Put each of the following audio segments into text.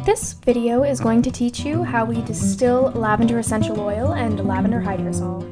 This video is going to teach you how we distill lavender essential oil and lavender hydrosol.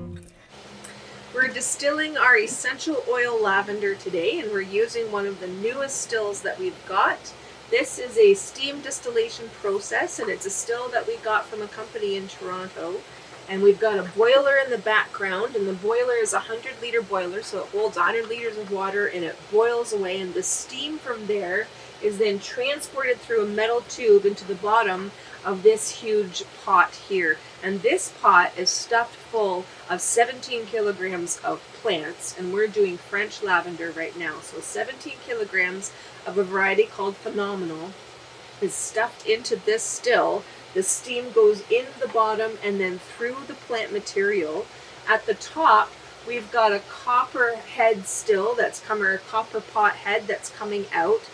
We're distilling our essential oil lavender today, and we're using one of the newest stills that we've got. This is a steam distillation process, and it's a still that we got from a company in Toronto. And we've got a boiler in the background, and the boiler is a 100-liter boiler, so it holds 100 liters of water and it boils away, and the steam from there is then transported through a metal tube into the bottom of this huge pot here. And this pot is stuffed full of 17 kilograms of plants, and we're doing French lavender right now. So 17 kilograms of a variety called Phenomenal is stuffed into this still. The steam goes in the bottom and then through the plant material. At the top, we've got a copper head still that's coming, or a copper pot head that's coming out.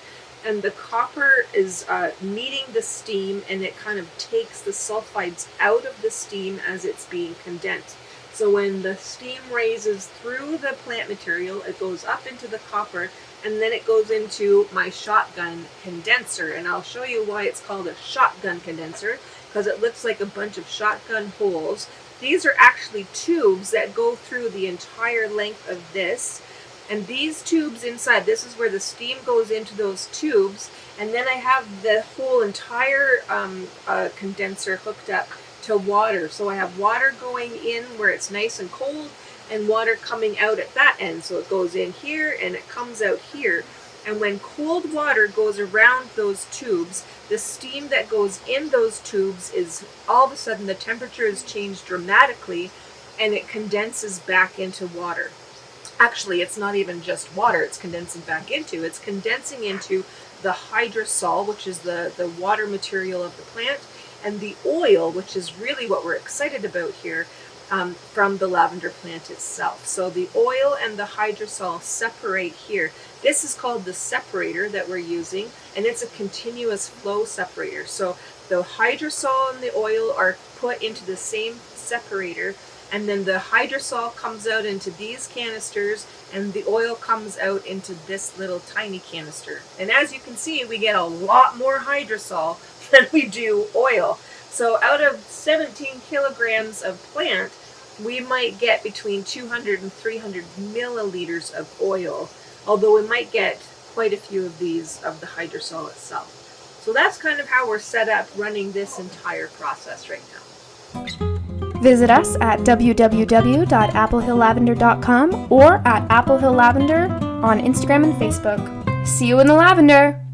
And the copper is meeting the steam, and it kind of takes the sulfides out of the steam as it's being condensed. So when the steam raises through the plant material, it goes up into the copper, and then it goes into my shotgun condenser. And I'll show you why it's called a shotgun condenser, because it looks like a bunch of shotgun holes. These are actually tubes that go through the entire length of this. And these tubes inside, this is where the steam goes into those tubes, and then I have the whole entire condenser hooked up to water. So I have water going in where it's nice and cold, and water coming out at that end. So it goes in here and it comes out here. And when cold water goes around those tubes, the steam that goes in those tubes is all of a sudden the temperature is changed dramatically, and it condenses back into water. Actually, it's not even just water it's condensing back into. It's condensing into the hydrosol, which is the water material of the plant, and the oil, which is really what we're excited about here, from the lavender plant itself. So the oil and the hydrosol separate here. This is called the separator that we're using, and it's a continuous flow separator. So the hydrosol and the oil are put into the same separator, and then the hydrosol comes out into these canisters, and the oil comes out into this little tiny canister. And as you can see, we get a lot more hydrosol than we do oil. So out of 17 kilograms of plant, we might get between 200 and 300 milliliters of oil, although we might get quite a few of these of the hydrosol itself. So that's kind of how we're set up running this entire process right now. Visit us at www.applehilllavender.com or at Apple Hill Lavender on Instagram and Facebook. See you in the lavender!